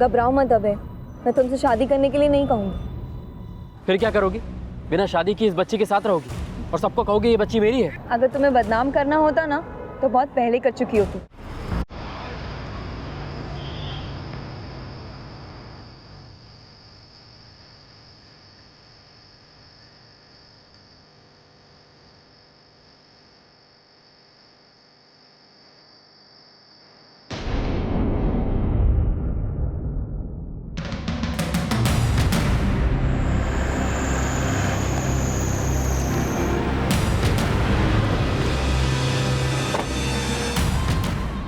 घबराओ मत अभय, मैं तुमसे शादी करने के लिए नहीं कहूँगी। फिर क्या करोगी? बिना शादी की इस बच्ची के साथ रहोगी और सबको कहोगी ये बच्ची मेरी है? अगर तुम्हें बदनाम करना होता ना तो बहुत पहले कर चुकी होती।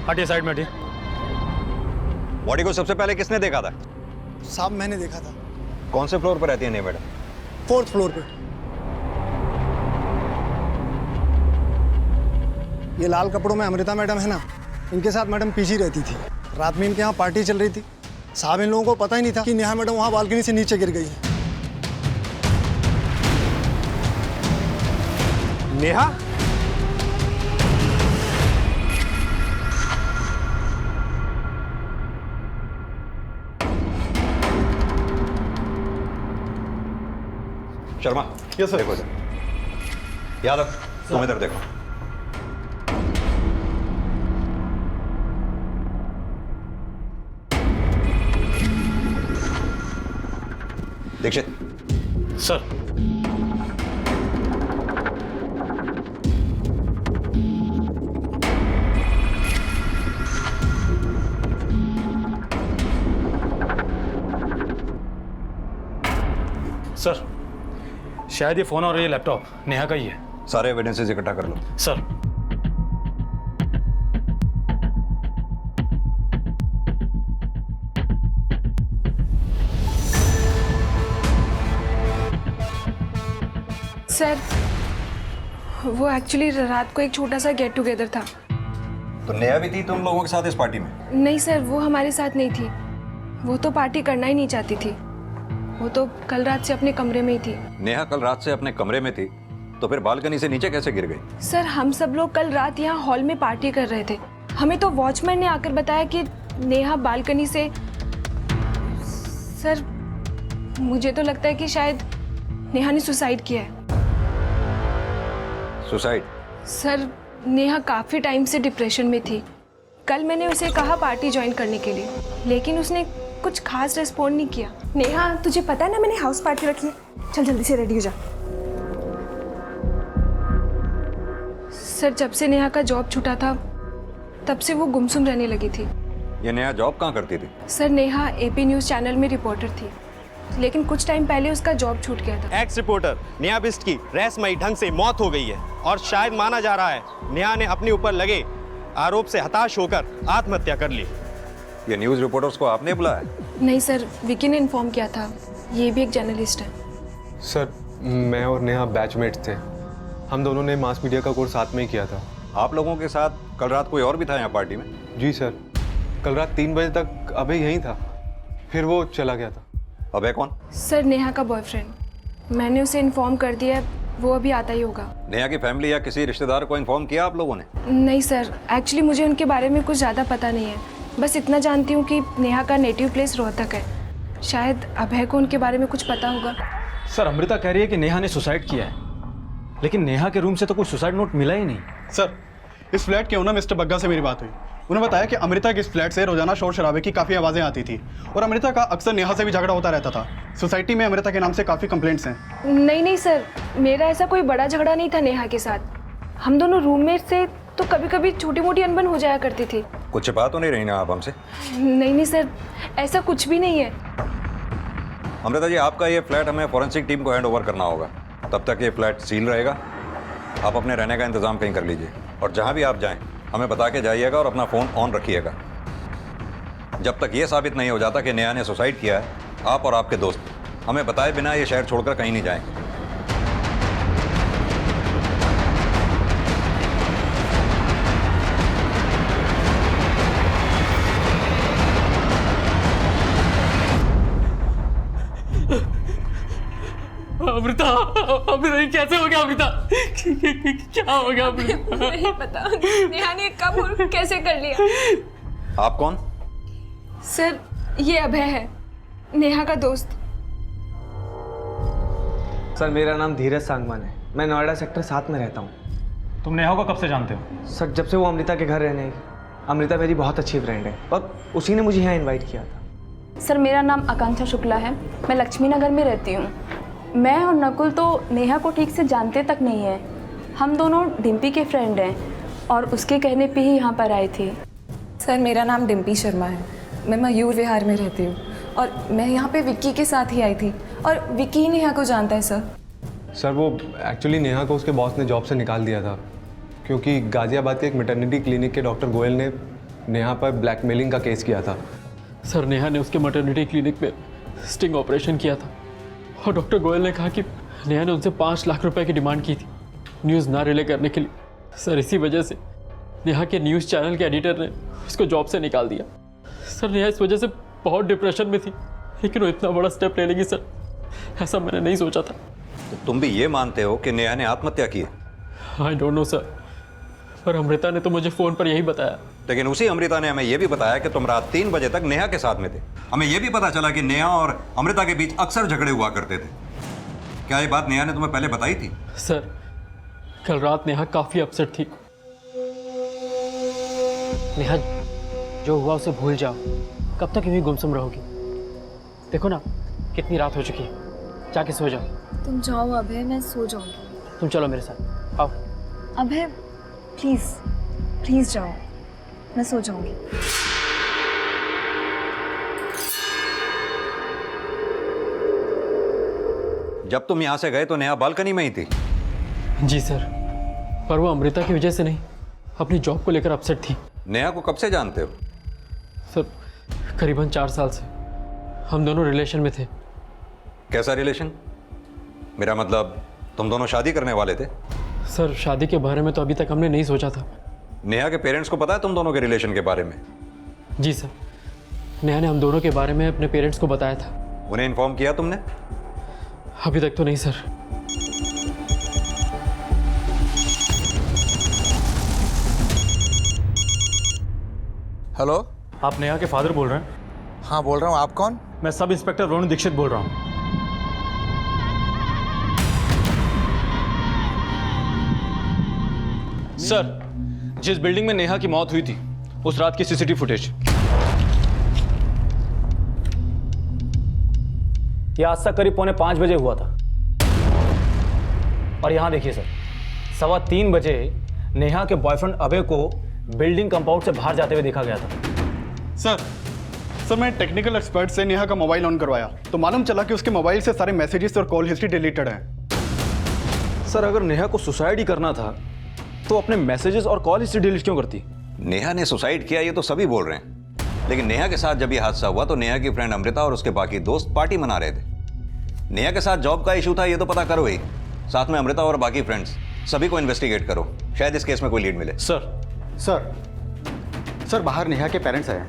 हटिए, साइड में हटिए। बॉडी को सबसे पहले किसने देखा था? साहब मैंने देखा था। कौन से फ्लोर पर रहती है नहीं मैडम? 4th फ्लोर पे। ये लाल कपड़ों में अमृता मैडम है ना, इनके साथ मैडम पीछे रहती थी। रात में इनके यहाँ पार्टी चल रही थी। साहब इन लोगों को पता ही नहीं था कि नेहा मैडम वहाँ बालकनी से नीचे गिर गई है। नेहा? Sharma, yes sir. देखो इधर। यादव, तुम इधर देखो। दीक्षित। सर। सर, शायद ये फोन और ये लैपटॉप नेहा का ही है। सारे एविडेंसेस इकट्ठा कर लो। सर। सर, वो एक्चुअली रात को एक छोटा सा गेट टुगेदर था। तो नेहा भी थी तुम लोगों के साथ इस पार्टी में? नहीं सर, वो हमारे साथ नहीं थी। वो तो पार्टी करना ही नहीं चाहती थी। वो तो कल रात से अपने कमरे में ही थी। नेहा कल रात से अपने कमरे में थी, तो फिर बालकनी से नीचे कैसे गिर गई? सर, हम सब लोग कल रात यहाँ हॉल में पार्टी कर रहे थे। हमें तो वॉचमैन ने आकर बताया कि नेहा बालकनी से। सर, मुझे तो लगता है कि शायद नेहा ने सुसाइड किया है। सुसाइड? सर, नेहा काफी टाइम से डिप्रेशन में थी। कल मैंने उसे कहा पार्टी ज्वाइन करने के लिए, लेकिन उसने कुछ खास रिस्पॉन्ड नहीं किया। नेहा, तुझे पता है ना मैंने हाउस पार्टी रखी है। चल जल्दी से रेडी हो जा। सर, जब से नेहा का जॉब छूटा था तब से वो गुमसुम रहने लगी थी। ये नेहा जॉब कहाँ करती थी? Sir, Neha AP news channel में रिपोर्टर थी, लेकिन कुछ टाइम पहले उसका जॉब छूट गया था। एक्स रिपोर्टर नेहा बिष्ट की रहस्यमयी ढंग से मौत हो गई है और शायद माना जा रहा है नेहा ने अपने ऊपर लगे आरोप से हताश होकर आत्महत्या कर ली। ये न्यूज़ रिपोर्टर्स को आपने बुलाया? नहीं सर, विकी ने इन्फॉर्म किया था। ये भी एक जर्नलिस्ट है। सर, मैं और नेहा बैचमेट्स थे। हम दोनों ने मास मीडिया का कोर्स साथ में ही किया था। आप लोगों के साथ कल रात कोई और भी था यहाँ पार्टी में? जी सर, कल रात 3 बजे तक अभय यहीं था, फिर वो चला गया था। अभय कौन? सर, नेहा का बॉयफ्रेंड। मैंने उसे इन्फॉर्म कर दिया, वो अभी आता ही होगा। नेहा की फैमिली या किसी रिश्तेदार को इन्फॉर्म किया आप लोगों ने? नहीं सर, एक्चुअली मुझे उनके बारे में कुछ ज़्यादा पता नहीं है। बस इतना जानती हूँ कि नेहा का नेटिव प्लेस रोहतक है। शायद अभय को उनके बारे में कुछ पता होगा। सर, अमृता कह रही है कि नेहा ने सुसाइड किया है, लेकिन नेहा के रूम से तो कोई सुसाइड नोट मिला ही नहीं। सर, इस फ्लैट के ओनर मिस्टर बग्गा से मेरी बात हुई। उन्होंने बताया कि अमृता के इस फ्लैट से रोजाना शोर शराबे की काफ़ी आवाज़ें आती थी और अमृता का अक्सर नेहा से भी झगड़ा होता रहता था। सोसाइटी में अमृता के नाम से काफ़ी कंप्लेंट्स हैं। नहीं सर, मेरा ऐसा कोई बड़ा झगड़ा नहीं था नेहा के साथ। हम दोनों रूममेट से तो कभी कभी छोटी मोटी अनबन हो जाया करती थी। कुछ छिपा तो नहीं रही ना आप हमसे? नहीं सर, ऐसा कुछ भी नहीं है। अमृता जी, आपका ये फ्लैट हमें फॉरेंसिक टीम को हैंड ओवर करना होगा। तब तक ये फ्लैट सील रहेगा। आप अपने रहने का इंतजाम कहीं कर लीजिए और जहाँ भी आप जाएं हमें बता के जाइएगा और अपना फ़ोन ऑन रखिएगा। जब तक ये साबित नहीं हो जाता कि नेहा ने सुसाइड किया है, आप और आपके दोस्त हमें बताए बिना ये शहर छोड़कर कहीं नहीं जाएं। अमृता, अमृता ये कैसे हो गया? अमृता क्या हो गया? नहीं पता नेहा ने कब और कैसे कर लिया। आप कौन? सर, ये अभय है, नेहा का दोस्त। सर मेरा नाम धीरज सांगवान है, मैं नोएडा सेक्टर 7 में रहता हूँ। तुम नेहा को कब से जानते हो? सर जब से वो अमृता के घर रहने आई। अमृता मेरी बहुत अच्छी फ्रेंड है और उसी ने मुझे यहाँ इनवाइट किया था। सर मेरा नाम आकांक्षा शुक्ला है, मैं लक्ष्मी नगर में रहती हूँ। मैं और नकुल तो नेहा को ठीक से जानते तक नहीं है। हम दोनों डिम्पी के फ्रेंड हैं और उसके कहने पे ही यहाँ पर आए थे। सर मेरा नाम डिम्पी शर्मा है, मैं मयूर विहार में रहती हूँ और मैं यहाँ पे विक्की के साथ ही आई थी और विक्की ही नेहा को जानता है सर। सर वो एक्चुअली नेहा को उसके बॉस ने जॉब से निकाल दिया था क्योंकि गाजियाबाद के एक मैटरनिटी क्लिनिक के डॉक्टर गोयल ने नेहा पर ब्लैकमेलिंग का केस किया था। सर नेहा ने उसके मैटरनिटी क्लिनिक में स्टिंग ऑपरेशन किया था और डॉक्टर गोयल ने कहा कि नेहा ने उनसे 5 लाख रुपए की डिमांड की थी न्यूज़ ना रिले करने के लिए। सर इसी वजह से नेहा के न्यूज़ चैनल के एडिटर ने उसको जॉब से निकाल दिया। सर नेहा इस वजह से बहुत डिप्रेशन में थी, लेकिन वो इतना बड़ा स्टेप ले लेगी सर, ऐसा मैंने नहीं सोचा था। तो तुम भी ये मानते हो कि नेहा ने आत्महत्या की है? आई डोंट नो सर, पर अमृता ने तो मुझे फ़ोन पर यही बताया। लेकिन उसी अमृता ने हमें यह भी बताया कि तुम रात 3 बजे तक नेहा के साथ में थे। हमें यह भी पता चला कि नेहा और अमृता के बीच अक्सर झगड़े हुआ करते थे। क्या ये बात नेहा ने तुम्हें पहले बताई थी? सर कल रात नेहा काफ़ी अपसेट थी। नेहा जो हुआ उसे भूल जाओ, कब तक यूं ही गुमसुम रहोगी? देखो ना कितनी रात हो चुकी है, जाके सो जाओ। तुम जाओ अभय, मैं सो जाऊँगी। तुम चलो मेरे साथ, आओ। अभय प्लीज़ प्लीज़ जाओ, मैं सो जाऊँगी। जब तुम यहां से गए तो नेहा बालकनी में ही थी? जी सर, पर वो अमृता की वजह से नहीं, अपनी जॉब को लेकर अपसेट थी। नेहा को कब से जानते हो? सर करीबन 4 साल से हम दोनों रिलेशन में थे। कैसा रिलेशन? मेरा मतलब तुम दोनों शादी करने वाले थे? सर शादी के बारे में तो अभी तक हमने नहीं सोचा था। नेहा के पेरेंट्स को पता है तुम दोनों के रिलेशन के बारे में? जी सर, नेहा ने हम दोनों के बारे में अपने पेरेंट्स को बताया था। उन्हें इन्फॉर्म किया तुमने? अभी तक तो नहीं सर। हेलो, आप नेहा के फादर बोल रहे हैं? हाँ बोल रहा हूँ, आप कौन? मैं सब इंस्पेक्टर वरुण दीक्षित बोल रहा हूँ। सर, जिस बिल्डिंग में नेहा की मौत हुई थी उस रात की सीसीटीवी फुटेज। यह आज तक करीब 4:45 बजे हुआ था। और यहां देखिए सर, 3:15 बजे नेहा के बॉयफ्रेंड अभय को बिल्डिंग कंपाउंड से बाहर जाते हुए देखा गया था। सर मैं टेक्निकल एक्सपर्ट से नेहा का मोबाइल ऑन करवाया तो मालूम चला कि उसके मोबाइल से सारे मैसेजेस और कॉल हिस्ट्री डिलीटेड है। सर अगर नेहा को सुसाइड ही करना था तो अपने मैसेजेस और कॉल हिस्ट्री डिलीट क्यों करती? नेहा ने सुसाइड किया ये तो सभी बोल रहे हैं, लेकिन नेहा के साथ जब ये हादसा हुआ तो नेहा की फ्रेंड अमृता और उसके बाकी दोस्त पार्टी मना रहे थे। नेहा के साथ जॉब का इशू था ये तो पता करो ही, साथ में अमृता और बाकी फ्रेंड्स सभी को इन्वेस्टिगेट करो, शायद इस केस में कोई लीड मिले। सर बाहर नेहा के पेरेंट्स आए।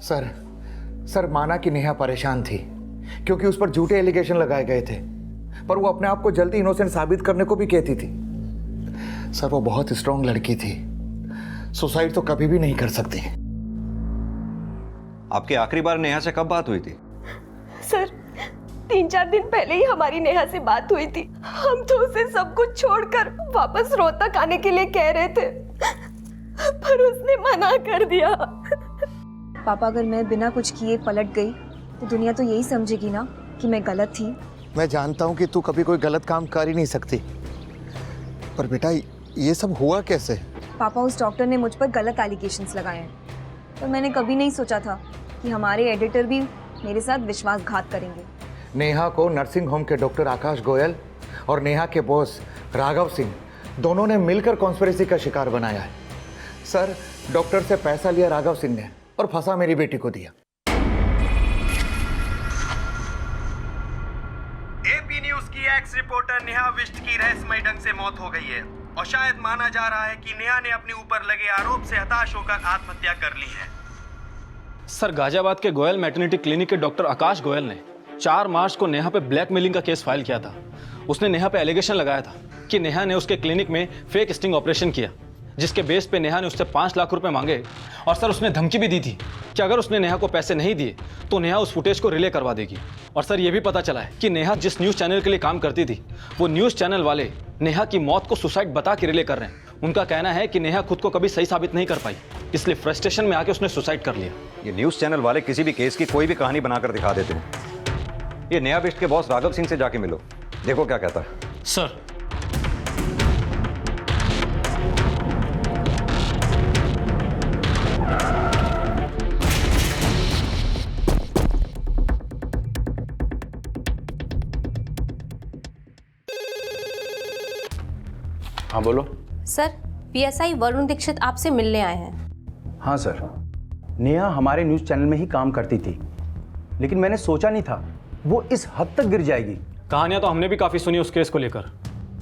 सर माना कि नेहा परेशान थी क्योंकि उस पर झूठे एलिगेशन लगाए गए थे, पर वो अपने आप को जल्दी इनोसेंट साबित करने को भी कहती थी। सर वो बहुत स्ट्रांग लड़की थी, सुसाइड तो कभी भी नहीं कर सकती। आपकी आखिरी बार नेहा से कब बात हुई थी? सर 3-4 दिन पहले ही हमारी नेहा से बात हुई थी। हम तो उसे सब कुछ छोड़कर वापस रोहतक आने के लिए कह रहे थे, पर उसने मना कर दिया। पापा अगर मैं बिना कुछ किए पलट गई तो दुनिया तो यही समझेगी ना कि मैं गलत थी। मैं जानता हूँ कि तू कभी कोई गलत काम कर ही नहीं सकती, पर बेटा ये सब हुआ कैसे? पापा उस डॉक्टर ने मुझ पर गलत एलिगेशंस लगाए हैं, पर मैंने कभी नहीं सोचा था कि हमारे एडिटर भी मेरे साथ विश्वासघात करेंगे। नेहा को नर्सिंग होम के डॉक्टर आकाश गोयल और नेहा के बॉस राघव सिंह दोनों ने मिलकर कॉन्स्पिरेसी का शिकार बनाया है। सर डॉक्टर से पैसा लिया राघव सिंह ने और फंसा मेरी बेटी को दिया। एपी न्यूज की एक्स रिपोर्टर नेहा विष्ट की रहस्यमय ढंग से मौत हो गई है और शायद माना जा रहा है कि नेहा ने अपने ऊपर लगे आरोप से हताश होकर आत्महत्या कर ली है। सर गाजियाबाद के गोयल मैटरनिटी क्लिनिक के डॉक्टर आकाश गोयल ने 4 मार्च को नेहा पे ब्लैकमेलिंग का केस फाइल किया था। उसने नेहा पे एलिगेशन लगाया था कि नेहा ने उसके क्लिनिक में फेक स्टिंग ऑपरेशन किया जिसके बेस पे नेहा ने उससे 5 लाख रुपए मांगे। और सर उसने धमकी भी दी थी कि अगर उसने नेहा को पैसे नहीं दिए तो नेहा उस फुटेज को रिले करवा देगी। और सर ये भी पता चला है कि नेहा जिस न्यूज़ चैनल के लिए काम करती थी वो न्यूज़ चैनल वाले नेहा की मौत को सुसाइड बता के रिले कर रहे हैं। उनका कहना है कि नेहा खुद को कभी सही साबित नहीं कर पाई, इसलिए फ्रस्ट्रेशन में आके उसने सुसाइड कर लिया। ये न्यूज़ चैनल वाले किसी भी केस की कोई भी कहानी बनाकर दिखा देते हैं। ये नेहा बिष्ट के बॉस राघव सिंह से जाके मिलो, देखो क्या कहता है। सर हाँ बोलो। सर, पीएसआई वरुण दीक्षित आपसे मिलने आए हैं। हाँ सर, नेहा हमारे न्यूज़ चैनल में ही काम करती थी, लेकिन मैंने सोचा नहीं था वो इस हद तक गिर जाएगी। कहानियां तो हमने भी काफ़ी सुनी उस केस को लेकर,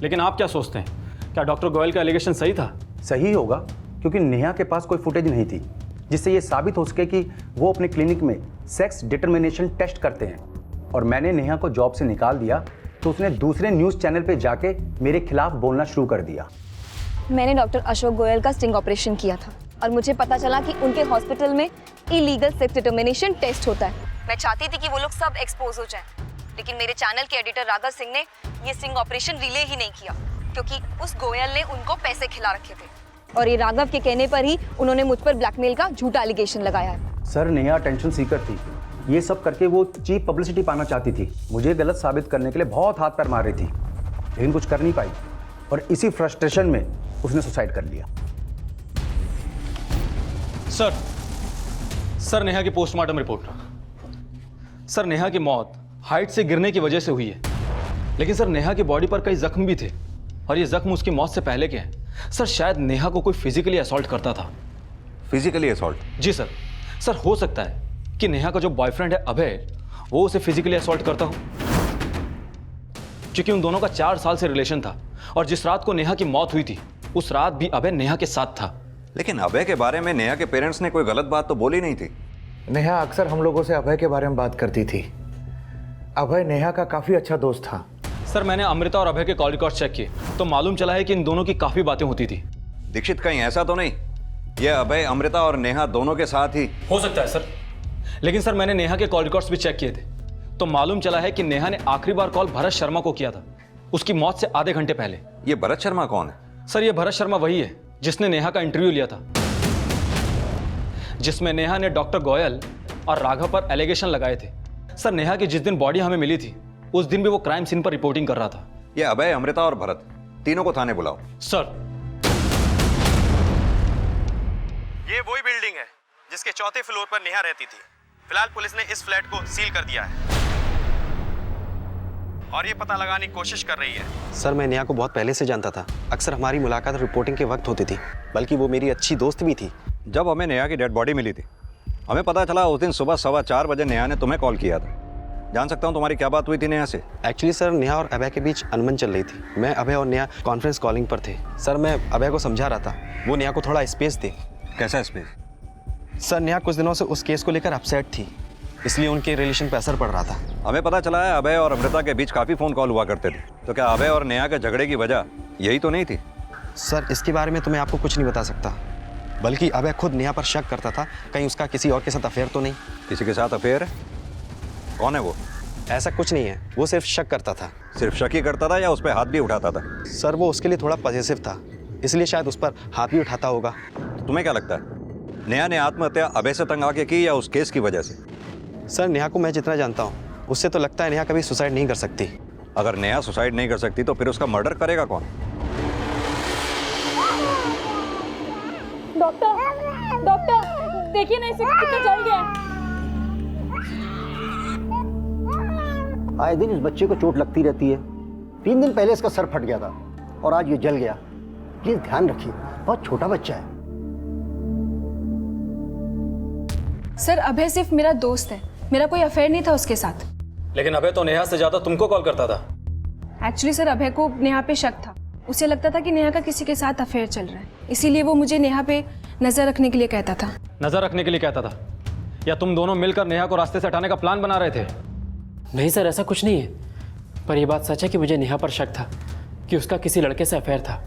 लेकिन आप क्या सोचते हैं, क्या डॉक्टर गोयल का एलिगेशन सही था? सही होगा, क्योंकि नेहा के पास कोई फुटेज नहीं थी जिससे ये साबित हो सके कि वो अपने क्लिनिक में सेक्स डिटर्मिनेशन टेस्ट करते हैं। और मैंने नेहा को जॉब से निकाल दिया तो उसने दूसरे न्यूज़ चैनल पे जाके मेरे खिलाफ बोलना शुरू कर दिया। मैंने डॉक्टर अशोक गोयल का स्टिंग ऑपरेशन किया था और मुझे पता चला कि उनके हॉस्पिटल में इलीगल सेक्स डिटर्मिनेशन टेस्ट होता है। मैं चाहती थी कि वो लोग सब एक्सपोज हो जाएं, लेकिन मेरे चैनल के एडिटर राघव सिंह ने ये स्टिंग ऑपरेशन रिले ही नहीं किया, क्योंकि उस गोयल ने उनको पैसे खिला रखे थे और ये राघव के कहने पर ही उन्होंने मुझ पर ब्लैकमेल का झूठा एलिगेशन लगाया है। सर, नेहा अटेंशन सीकर थी, ये सब करके वो चीप पब्लिसिटी पाना चाहती थी। मुझे गलत साबित करने के लिए बहुत हाथ पैर मार रही थी, लेकिन कुछ कर नहीं पाई और इसी फ्रस्ट्रेशन में उसने सुसाइड कर लिया। सर नेहा की पोस्टमार्टम रिपोर्ट। सर, नेहा की मौत हाइट से गिरने की वजह से हुई है, लेकिन सर नेहा की बॉडी पर कई जख्म भी थे और ये जख्म उसकी मौत से पहले के हैं। सर, शायद नेहा को कोई फिजिकली असॉल्ट करता था। Physically assault? जी सर। सर, हो सकता है कि नेहा का जो बॉयफ्रेंड है अभय, वो उसे फिजिकली असॉल्ट करता हो, क्योंकि उन दोनों का 4 साल से रिलेशन था और जिस रात को नेहा की मौत हुई थी उस रात भी अभय नेहा के साथ था। लेकिन अभय के बारे में नेहा के पेरेंट्स ने कोई गलत बात तो बोली नहीं थी। नेहा अक्सर हम लोगों से अभय के बारे में बात करती थी। अभय नेहा का काफी अच्छा दोस्त था। सर, मैंने अमृता और अभय के कॉल रिकॉर्ड चेक किए तो मालूम चला है कि इन दोनों की काफी बातें होती थी। दीक्षित, कहीं ऐसा तो नहीं ये अभय अमृता और नेहा दोनों के साथ ही? हो सकता है सर, लेकिन सर मैंने नेहा के कॉल रिकॉर्ड्स भी चेक किए थे तो मालूम चला है कि नेहा ने आखिरी बार कॉल भरत शर्मा को किया था उसकी मौत से आधे घंटे पहले। ये भरत शर्मा कौन है? सर, ये भरत शर्मा वही है जिसने नेहा का इंटरव्यू लिया था, जिसमें नेहा ने डॉक्टर गोयल और राघव पर एलिगेशन लगाए थे। सर, नेहा की जिस दिन बॉडी हमें मिली थी उस दिन भी वो क्राइम सीन पर रिपोर्टिंग कर रहा था। ये अभय, अमृता और भरत तीनों को थाने बुलाओ। सर। ये वही बिल्डिंग है जिसके 4थे फ्लोर पर नेहा रहती थी। फिलहाल पुलिस ने इस फ्लैट को सील कर दिया है और ये पता लगाने की कोशिश कर रही है। सर, मैं नेहा को बहुत पहले से जानता था। अक्सर हमारी मुलाकात रिपोर्टिंग के वक्त होती थी, बल्कि वो मेरी अच्छी दोस्त भी थी। जब हमें नेहा की डेड बॉडी मिली थी हमें पता चला उस दिन सुबह 4:15 बजे नेहा ने तुम्हें कॉल किया था। जान सकता हूँ तुम्हारी क्या बात हुई थी नेहा से? एक्चुअली सर, नेहा और अभय के बीच अनबन चल रही थी। मैं, अभय और नेहा कॉन्फ्रेंस कॉलिंग पर थे। सर, मैं अभय को समझा रहा था वो नेहा को थोड़ा स्पेस दे। कैसा स्पेस? सर, नेहा कुछ दिनों से उस केस को लेकर अपसेट थी, इसलिए उनके रिलेशन पर असर पड़ रहा था। हमें पता चला है अभय और अमृता के बीच काफ़ी फ़ोन कॉल हुआ करते थे, तो क्या अभय और नेहा के झगड़े की वजह यही तो नहीं थी? सर, इसके बारे में तो मैं आपको कुछ नहीं बता सकता, बल्कि अभय खुद नेहा पर शक करता था कहीं उसका किसी और के साथ अफेयर तो नहीं। किसी के साथ अफेयर है? कौन है वो? ऐसा कुछ नहीं है, वो सिर्फ शक करता था। सिर्फ शक ही करता था या उस पर हाथ भी उठाता था? सर, वो उसके लिए थोड़ा पॉजिटिव था, इसलिए शायद उस पर हाथ भी उठाता होगा। तुम्हें क्या लगता है, नेहा ने आत्महत्या अभय से तंग आके की या उस केस की वजह से? सर, नेहा को मैं जितना जानता हूँ उससे तो लगता है नेहा कभी सुसाइड नहीं कर सकती। अगर नेहा सुसाइड नहीं कर सकती तो फिर उसका मर्डर करेगा कौन? डॉक्टर देखिए ना, इसे कितना जल गया। आए दिन इस बच्चे को चोट लगती रहती है। 3 दिन पहले इसका सर फट गया था और आज ये जल गया। प्लीज ध्यान रखिए, बहुत छोटा बच्चा है। सर, अभय सिर्फ मेरा दोस्त है, मेरा कोई अफेयर नहीं था उसके साथ। लेकिन अभय तो नेहा से ज्यादा तुमको कॉल करता था। एक्चुअली सर, अभय को नेहा पे शक था। उसे लगता था कि नेहा का किसी के साथ अफेयर चल रहा है, इसीलिए वो मुझे नेहा पे नजर रखने के लिए कहता था। नजर रखने के लिए कहता था या तुम दोनों मिलकर नेहा को रास्ते से हटाने का प्लान बना रहे थे? नहीं सर, ऐसा कुछ नहीं है, पर यह बात सच है कि मुझे नेहा पर शक था कि उसका किसी लड़के से अफेयर था।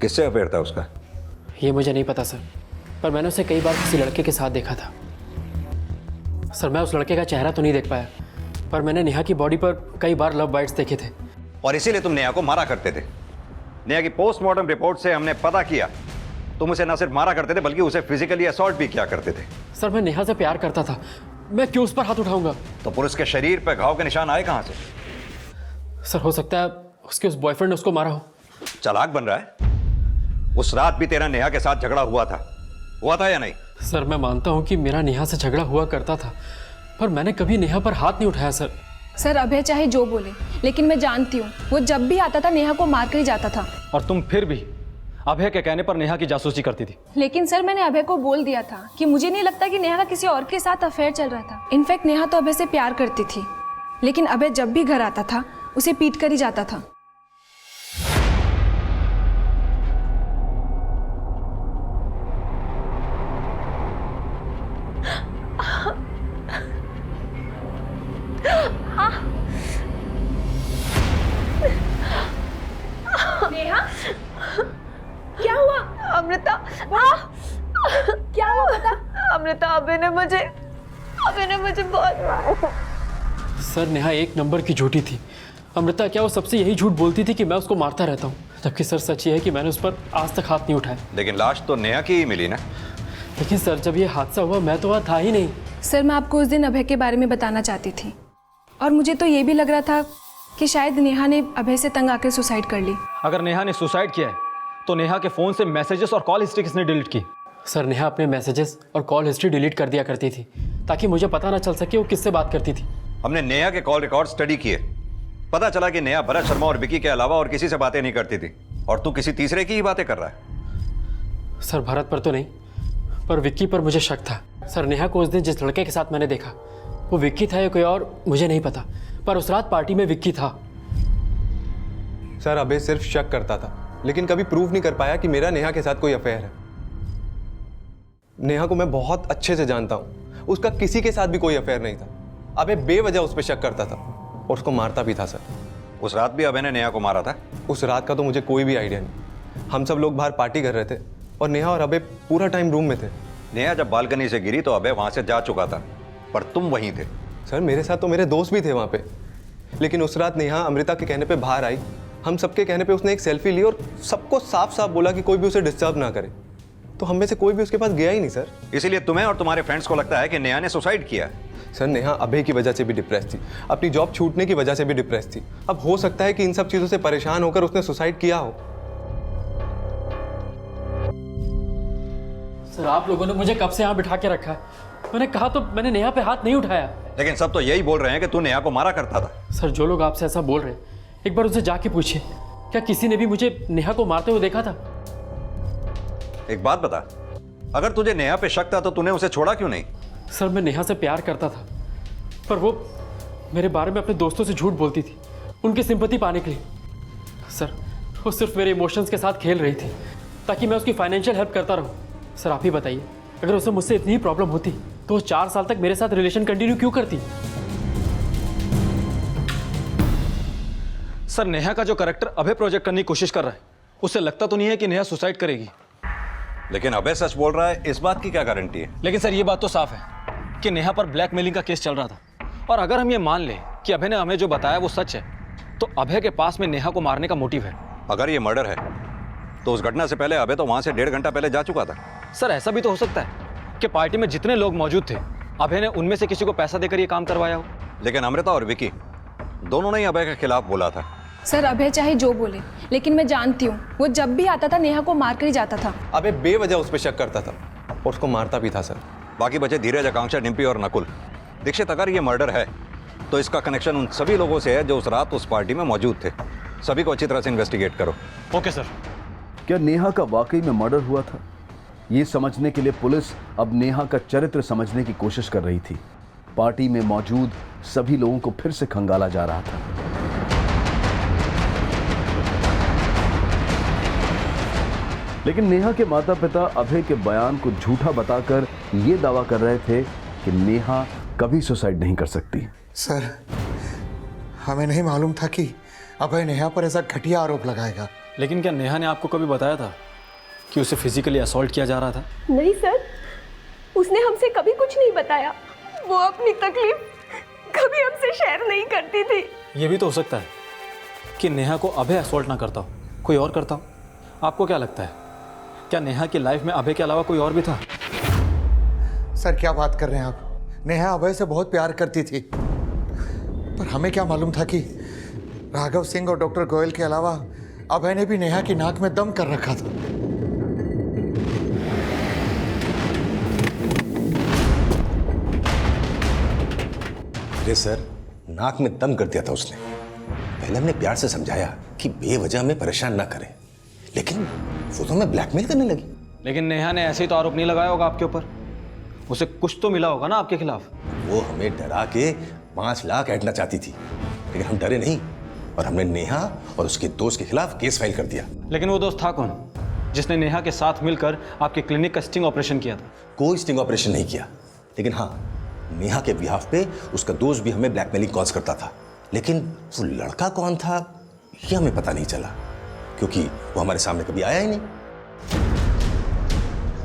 किससे अफेयर था उसका? ये मुझे नहीं पता सर, पर मैंने उसे कई बार किसी लड़के के साथ देखा था। सर मैं उस लड़के का चेहरा तो नहीं देख पाया, पर मैंने नेहा की बॉडी पर कई बार लव बाइट्स देखे थे। और इसीलिए तुम नेहा को मारा करते थे। नेहा की पोस्टमार्टम रिपोर्ट से हमने पता किया तुम उसे न सिर्फ मारा करते थे बल्कि उसे फिजिकली असॉल्ट भी किया करते थे। सर मैं नेहा से प्यार करता था, मैं क्यों उस पर हाथ उठाऊंगा? तो पुरुष के शरीर पर घाव के निशान आए कहां से? सर हो सकता है उसके उस बॉयफ्रेंड ने उसको मारा हो। चालाक बन रहा है। उस रात भी तेरा नेहा के साथ झगड़ा हुआ था या नहीं? सर मैं मानता हूं कि मेरा नेहा से झगड़ा हुआ करता था, पर मैंने कभी नेहा पर हाथ नहीं उठाया सर। सर अभय चाहे जो बोले, लेकिन मैं जानती हूँ वो जब भी आता था नेहा को मार कर ही जाता था। और तुम फिर भी अभय के कहने पर नेहा की जासूसी करती थी। लेकिन सर मैंने अभय को बोल दिया था कि मुझे नहीं लगता कि नेहा का किसी और के साथ अफेयर चल रहा था। इनफैक्ट नेहा तो अभय से प्यार करती थी, लेकिन अभय जब भी घर आता था उसे पीट कर ही जाता था। नेहा, क्या हुआ? अमृता, क्या हुआ बता? अमृता, अभय ने मुझे बहुत मारा। सर नेहा एक नंबर की झूठी थी। अमृता क्या वो सबसे यही झूठ बोलती थी कि मैं उसको मारता रहता हूँ, जबकि सर सच ये है कि मैंने उस पर आज तक हाथ नहीं उठाया। लेकिन लाश तो नेहा की ही मिली ना। लेकिन सर जब ये हादसा हुआ मैं तो वहाँ था ही नहीं। सर मैं आपको उस दिन अभय के बारे में बताना चाहती थी, और मुझे तो ये भी लग रहा था कि शायद नेहा ने अभय से तंग आकर सुसाइड कर ली। अगर नेहा ने सुसाइड किया है तो नेहा के फोन से मैसेजेस और कॉल हिस्ट्री किसने डिलीट की? सर नेहा अपने मैसेजेस और कॉल हिस्ट्री डिलीट कर दिया करती थी ताकि मुझे पता ना चल सके वो किससे बात करती थी। हमने नेहा के कॉल रिकॉर्ड स्टडी किए, पता चला कि नेहा भरत शर्मा और विकी के अलावा और किसी से बातें नहीं करती थी, और तू किसी तीसरे की ही बातें कर रहा है। सर भरत पर तो नहीं, पर विक्की पर मुझे शक था। सर नेहा को उस दिन जिस लड़के के साथ मैंने देखा वो विक्की था या कोई और मुझे नहीं पता, पर उस रात पार्टी में विक्की था। सर अभय सिर्फ शक करता था, लेकिन कभी प्रूव नहीं कर पाया कि मेरा नेहा के साथ कोई अफेयर है। नेहा को मैं बहुत अच्छे से जानता हूँ, उसका किसी के साथ भी कोई अफेयर नहीं था। अभय बेवजह उस पर शक करता था और उसको मारता भी था। सर उस रात भी अभय ने नेहा को मारा था? उस रात का तो मुझे कोई भी आइडिया नहीं। हम सब लोग बाहर पार्टी कर रहे थे और नेहा और अभय पूरा टाइम रूम में थे। नेहा जब बालकनी से गिरी तो अभय वहां से जा चुका था, पर तुम वहीं थे। सर मेरे साथ तो मेरे दोस्त भी थे वहाँ पे, लेकिन उस रात नेहा अमृता के कहने पे बाहर आई। हम सबके कहने पे उसने एक सेल्फी ली और सबको साफ साफ बोला कि कोई भी उसे डिस्टर्ब ना करे, तो हम में से कोई भी उसके पास गया ही नहीं। सर इसीलिए तुम्हें और तुम्हारे फ्रेंड्स को लगता है कि नेहा ने सुसाइड किया? सर नेहा अभय की वजह से भी डिप्रेस थी, अपनी जॉब छूटने की वजह से भी डिप्रेस थी। अब हो सकता है कि इन सब चीज़ों से परेशान होकर उसने सुसाइड किया हो। सर आप लोगों ने मुझे कब से यहाँ बिठा के रखा है? मैंने कहा तो मैंने नेहा पे हाथ नहीं उठाया। लेकिन सब तो यही बोल रहे हैं कि तू नेहा को मारा करता था। सर जो लोग आपसे ऐसा बोल रहे हैं एक बार उनसे जाके पूछिए, क्या किसी ने भी मुझे नेहा को मारते हुए देखा था? एक बात बता, अगर तुझे नेहा पे शक था तो तूने उसे छोड़ा क्यों नहीं? सर मैं नेहा से प्यार करता था, पर वो मेरे बारे में अपने दोस्तों से झूठ बोलती थी उनकी सिंपैथी पाने के लिए। सर वो सिर्फ मेरे इमोशंस के साथ खेल रही थी ताकि मैं उसकी फाइनेंशियल हेल्प करता रहूं। सर आप ही बताइए, अगर उसे मुझसे इतनी ही प्रॉब्लम होती तो वो 4 साल तक मेरे साथ रिलेशन कंटिन्यू क्यों करती? सर नेहा का जो कैरेक्टर अभय प्रोजेक्ट करने की कोशिश कर रहा है, उससे लगता तो नहीं है कि नेहा सुसाइड करेगी। लेकिन अभय सच बोल रहा है, इस बात की क्या गारंटी है? लेकिन सर ये बात तो साफ है कि नेहा पर ब्लैकमेलिंग का केस चल रहा था, और अगर हम ये मान लें कि अभय ने हमें जो बताया वो सच है, तो अभय के पास में नेहा को मारने का मोटिव है। अगर ये मर्डर है तो उस घटना से पहले अभय तो वहां से 1.5 घंटा पहले जा चुका था। सर ऐसा भी तो हो सकता है कि पार्टी में जितने लोग मौजूद थे अभय ने उनमें से किसी को पैसा देकर ये काम करवाया हो। लेकिन अमृता और विकी दोनों ने ही अभय के खिलाफ बोला था। सर अभय चाहे जो बोले, लेकिन मैं जानती हूँ वो जब भी आता था नेहा को मार कर ही जाता था। अभय बेवजह उस पर शक करता था और उसको मारता भी था। सर बाकी बचे धीरज, आकांक्षा, डिम्पी और नकुल। दीक्षित अगर ये मर्डर है तो इसका कनेक्शन उन सभी लोगों से है जो उस रात उस पार्टी में मौजूद थे। सभी को अच्छी तरह से इन्वेस्टिगेट करो। Okay sir. क्या नेहा का वाकई में मर्डर हुआ था? ये समझने के लिए पुलिस अब नेहा का चरित्र समझने की कोशिश कर रही थी। पार्टी में मौजूद सभी लोगों को फिर से खंगाला जा रहा था। लेकिन नेहा के माता पिता अभय के बयान को झूठा बताकर ये दावा कर रहे थे कि नेहा कभी सुसाइड नहीं कर सकती। सर हमें नहीं मालूम था कि अभय नेहा पर ऐसा घटिया आरोप लगाएगा। लेकिन क्या नेहा ने आपको कभी बताया था कि उसे फिजिकली असॉल्ट किया जा रहा था? नहीं सर, उसने हमसे कभी कुछ नहीं बताया। वो अपनी तकलीफ कभी हमसे शेयर नहीं करती थी। ये भी तो हो सकता है कि नेहा को अभय असॉल्ट ना करता हो, कोई और करता हो। आपको क्या लगता है, क्या नेहा की लाइफ में अभय के अलावा कोई और भी था? सर क्या बात कर रहे हैं आप? नेहा अभय से बहुत प्यार करती थी, पर हमें क्या मालूम था कि राघव सिंह और डॉक्टर गोयल के अलावा अभय ने भी नेहा की नाक में दम कर रखा था। अरे सर, नाक में दम कर दिया था उसने। पहले हमने प्यार से समझाया कि बेवजह हमें परेशान ना करे, लेकिन वो तो हमें ब्लैकमेल करने लगी। लेकिन नेहा ने ऐसे ही तो आरोप नहीं लगाया होगा आपके ऊपर। उसे कुछ तो मिला होगा ना आपके खिलाफ। वो हमें डरा के 5 लाख ऐंठना चाहती थी, लेकिन हम डरे नहीं और हमने नेहा और उसके दोस्त के खिलाफ केस फाइल कर दिया। लेकिन वो दोस्त था कौन जिसने नेहा के साथ मिलकर आपके क्लिनिक का स्टिंग ऑपरेशन किया था? कोई स्टिंग ऑपरेशन नहीं किया, लेकिन हाँ, नेहा के बिहाफ पे उसका दोस्त भी हमें ब्लैकमेलिंग कॉल्स करता था। लेकिन वो लड़का कौन था ये हमें पता नहीं चला, क्योंकि वो हमारे सामने कभी आया ही नहीं।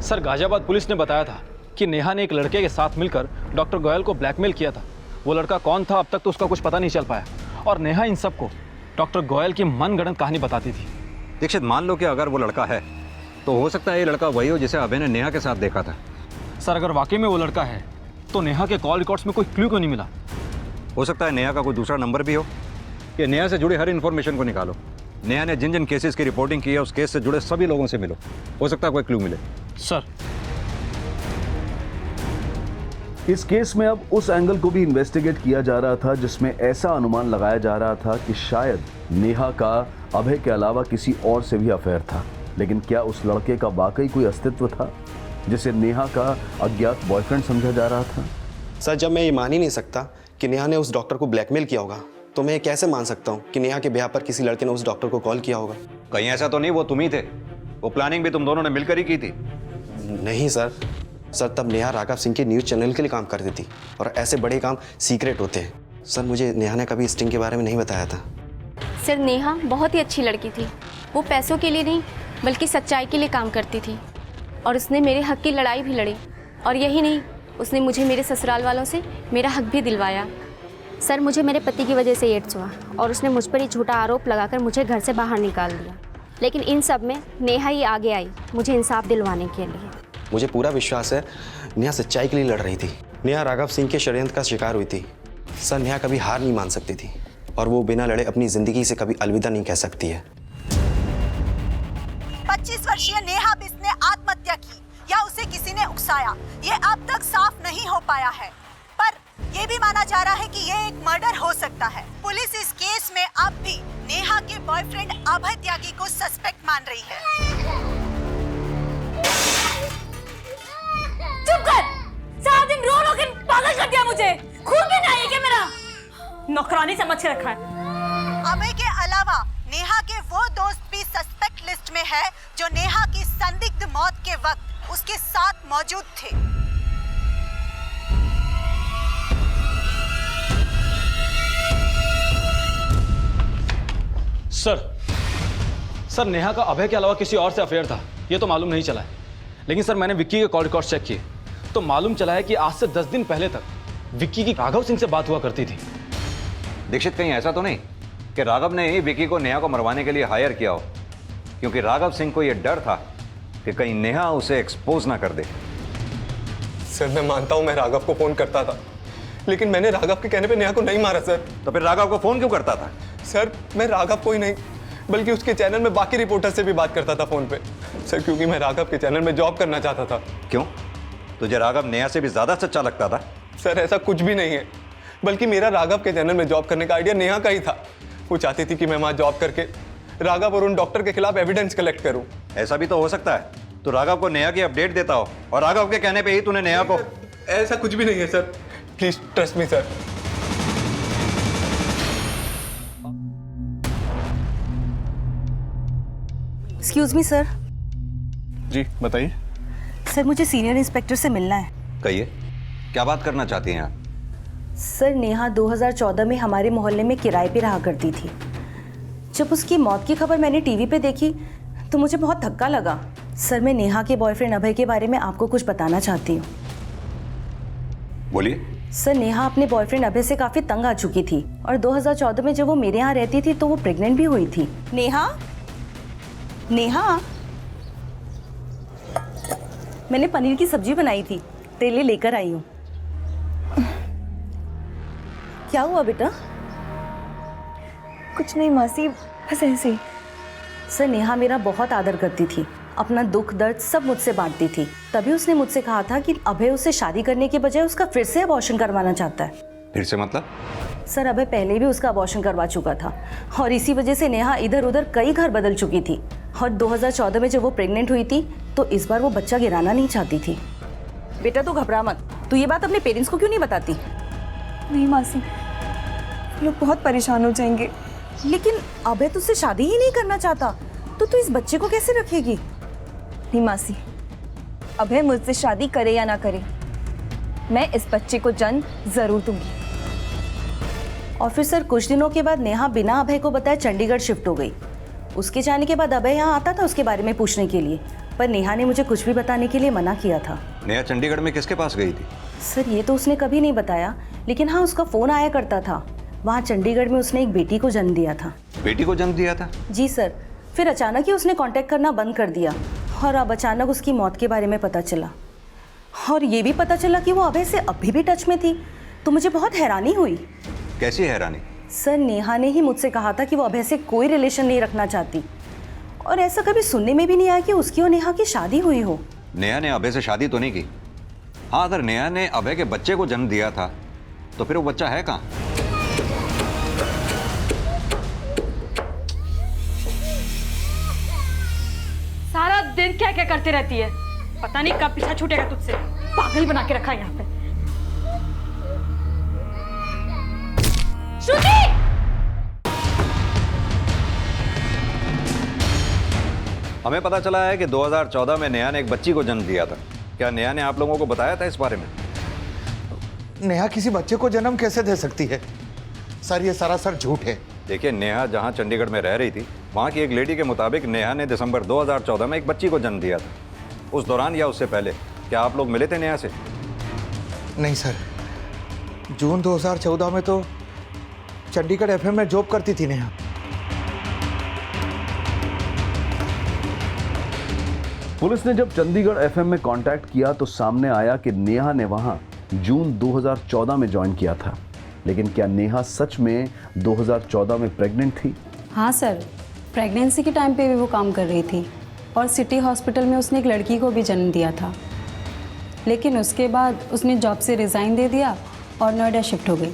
सर, गाजियाबाद पुलिस ने बताया था कि नेहा ने एक लड़के के साथ मिलकर डॉक्टर गोयल को ब्लैकमेल किया था। वो लड़का कौन था अब तक तो उसका कुछ पता नहीं चल पाया, और नेहा इन सबको डॉक्टर गोयल की मनगढ़ंत कहानी बताती थी। दीक्षित, मान लो कि अगर वो लड़का है तो हो सकता है ये लड़का वही हो जिसे अभय ने नेहा के साथ देखा था। सर, अगर वाकई में वो लड़का है तो नेहा के कॉल रिकॉर्ड्स में कोई क्लू क्यों नहीं मिला? हो सकता है नेहा का कोई दूसरा नंबर भी हो, कि नेहा से जुड़ी हर इन्फॉर्मेशन को निकालो। नेहा ने जिन जिन केसेस की रिपोर्टिंग की है उस केस से जुड़े सभी लोगों से मिलो, हो सकता है कोई क्लू मिले। सर, इस केस में अब उस एंगल को भी इन्वेस्टिगेट किया जा रहा था जिसमें ऐसा अनुमान लगाया जा रहा था कि शायद नेहा का अभय के अलावा किसी और से भी अफेयर था। लेकिन क्या उस लड़के का वाकई कोई अस्तित्व था जिसे नेहा का अज्ञात बॉयफ्रेंड समझा जा रहा था? सर, जब मैं ये मान ही नहीं सकता कि नेहा ने उस डॉक्टर को ब्लैकमेल किया होगा, तो मैं कैसे मान सकता हूँ कि नेहा के ब्याह पर किसी लड़के ने उस डॉक्टर को कॉल किया होगा? कहीं ऐसा तो नहीं वो तुम ही थे? वो प्लानिंग भी तुम दोनों ने मिलकर ही की थी। नहीं सर, तब नेहा राघव सिंह के न्यूज़ चैनल के लिए काम करती थी और ऐसे बड़े काम सीक्रेट होते हैं। सर, मुझे नेहा ने कभी स्टिंग के बारे में नहीं बताया था। सर, नेहा बहुत ही अच्छी लड़की थी। वो पैसों के लिए नहीं बल्कि सच्चाई के लिए काम करती थी, और उसने मेरे हक की लड़ाई भी लड़ी। और यही नहीं, उसने मुझे मेरे ससुराल वालों से मेरा हक भी दिलवाया। सर, मुझे मेरे पति की वजह से एड्स हुआ और उसने मुझ पर ही झूठा आरोप लगाकर मुझे घर से बाहर निकाल दिया। लेकिन इन सब में नेहा ही आगे आई मुझे इंसाफ दिलवाने के लिए। मुझे पूरा विश्वास है नेहा सच्चाई के लिए लड़ रही थी। नेहा राघव सिंह के षड्यंत्र का शिकार हुई थी। सर, नेहा कभी हार नहीं मान सकती थी और वो बिना लड़े अपनी जिंदगी से कभी अलविदा नहीं कह सकती है। 25 वर्षीय नेहा बिष्ट ने आत्महत्या की या उसे किसी ने उकसाया, ये अब तक साफ नहीं हो पाया है, पर ये भी माना जा रहा है कि ये एक मर्डर हो सकता है। पुलिस इस केस में अब भी नेहा के बॉयफ्रेंड अभय त्यागी को सस्पेक्ट मान रही है। चुप कर! सारा दिन रो रो के पागल कर दिया मुझे। खून भी नहीं है क्या मेरा? नौकरानी समझ के रखा है। अभय के अलावा नेहा के वो दोस्त भी सस्पेक्ट लिस्ट में है जो नेहा की संदिग्ध मौत के वक्त उसके साथ मौजूद थे। सर, नेहा का अभय के अलावा किसी और से अफेयर था ये तो मालूम नहीं चला है। लेकिन सर, मैंने विक्की के कॉल रिकॉर्ड चेक किए तो मालूम चला है कि आज से 10 दिन पहले तक विक्की की राघव सिंह से बात हुआ करती थी। दीक्षित, कहीं ऐसा तो नहीं कि राघव ने ही विक्की को नेहा को मरवाने के लिए हायर किया हो, क्योंकि राघव सिंह को यह डर था कि कहीं नेहा उसे एक्सपोज ना कर दे। सर, मैं मानता हूं मैं राघव को फोन करता था, लेकिन मैंने राघव के कहने पे नेहा को नहीं मारा सर। तो फिर राघव को फोन क्यों करता था? सर, मैं राघव को ही नहीं बल्कि उसके चैनल में बाकी रिपोर्टर से भी बात करता था फोन पे सर, क्योंकि मैं राघव के चैनल में जॉब करना चाहता था। क्यों? तुझे राघव नेहा से भी ज्यादा सच्चा लगता था? सर, ऐसा कुछ भी नहीं है, बल्कि मेरा राघव के चैनल में जॉब करने का आइडिया नेहा का ही था। वो चाहती थी कि मैं वहां जॉब करके राघव और उन डॉक्टर के खिलाफ एविडेंस कलेक्ट करूं। ऐसा भी तो हो सकता है तो राघव को नेहा की अपडेट देता हो और राघव के कहने पे ही तूने नेहा को। ऐसा कुछ भी नहीं है sir, please trust me sir. Excuse me sir. जी बताइए। सर, मुझे सीनियर इंस्पेक्टर से मिलना है। कहिए, क्या बात करना चाहती हैं आप? सर, नेहा 2014 में हमारे मोहल्ले में किराए पे रहा करती थी। जब उसकी मौत की खबर मैंने टीवी पे देखी तो मुझे बहुत धक्का लगा। सर मैं नेहा के बॉयफ्रेंड अभय के बारे में आपको कुछ बताना चाहती हूँ। बोलिए। सर नेहा अपने बॉयफ्रेंड अभय से काफी तंग आ चुकी थी और 2014 में जब वो मेरे यहाँ रहती थी तो वो प्रेग्नेंट भी हुई थी। नेहा, नेहा, मैंने पनीर की सब्जी बनाई थी, तेरे लिए लेकर आई हूँ। क्या हुआ बेटा? कुछ नहीं मासी, बस ऐसे ही। सर नेहा मेरा बहुत आदर करती थी, अपना दुख दर्द सब मुझसे बांटती थी। तभी उसने मुझसे कहा था कि अभय उससे शादी करने के बजाय उसका फिर से अबॉर्शन करवाना चाहता है। फिर से मतलब? सर अभय पहले भी उसका अबॉर्शन करवा चुका था और इसी वजह से नेहा इधर उधर कई घर बदल चुकी थी और 2014 में जब वो प्रेग्नेंट हुई थी तो इस बार वो बच्चा गिराना नहीं चाहती थी। बेटा तू घबरा मत, तू ये बात अपने पेरेंट्स को क्यों नहीं बताती? नहीं मासी, लोग बहुत परेशान हो जाएंगे। लेकिन अभय तुझसे शादी ही नहीं करना चाहता तो तू इस बच्चे को कैसे रखेगी? नहीं मासी, अभय मुझसे शादी करे या ना करे, मैं इस बच्चे को जन्म जरूर दूंगी। और फिर सर कुछ दिनों के बाद नेहा बिना अभय को बताए चंडीगढ़ शिफ्ट हो गई। उसके जाने के बाद अभय यहाँ आता था उसके बारे में पूछने के लिए, पर नेहा ने मुझे कुछ भी बताने के लिए मना किया था। नेहा चंडीगढ़ में किसके पास गई थी? सर ये तो उसने कभी नहीं बताया, लेकिन हाँ उसका फोन आया करता था। वहाँ चंडीगढ़ में उसने एक बेटी को जन्म दिया था। बेटी को जन्म दिया था? जी सर। फिर अचानक ही उसने कांटेक्ट करना बंद कर दिया और अब अचानक उसकी मौत के बारे में पता चला। और ये भी पता चला कि वो अभय से अभी भी टच में थी, तो मुझे बहुत हैरानी हुई। कैसी हैरानी? सर नेहा ने ही मुझसे कहा था कि वो अभय से कोई रिलेशन नहीं रखना चाहती और ऐसा कभी सुनने में भी नहीं आया कि उसकी और नेहा की शादी हुई हो। नेहा ने अभय से शादी तो नहीं की? हाँ, अगर नेहा ने अभय के बच्चे को जन्म दिया था तो फिर वो बच्चा है कहाँ? सारा दिन क्या क्या करती रहती है, पता नहीं कब पीछा छूटेगा तुझसे। पागल बना के रखा है यहाँ पे। श्रुति! हमें पता चला है कि 2014 में नेहा ने एक बच्ची को जन्म दिया था। क्या नेहा ने आप लोगों को बताया था इस बारे में? नेहा किसी बच्चे को जन्म कैसे दे सकती है? सर ये सरासर झूठ है। देखिए, नेहा जहाँ चंडीगढ़ में रह रही थी वहाँ की एक लेडी के मुताबिक नेहा ने दिसंबर 2014 में एक बच्ची को जन्म दिया था। उस दौरान या उससे पहले क्या आप लोग मिले थे नेहा से? नहीं सर, जून 2014 में तो चंडीगढ़ एफएम में जॉब करती थी नेहा। पुलिस ने जब चंडीगढ़ एफएम में कांटेक्ट किया तो सामने आया कि नेहा ने वहां जून 2014 में ज्वाइन किया था। लेकिन क्या नेहा सच में 2014 में प्रेग्नेंट थी? हाँ सर, प्रेगनेंसी के टाइम पे भी वो काम कर रही थी और सिटी हॉस्पिटल में उसने एक लड़की को भी जन्म दिया था। लेकिन उसके बाद उसने जॉब से रिज़ाइन दे दिया और नोएडा शिफ्ट हो गई।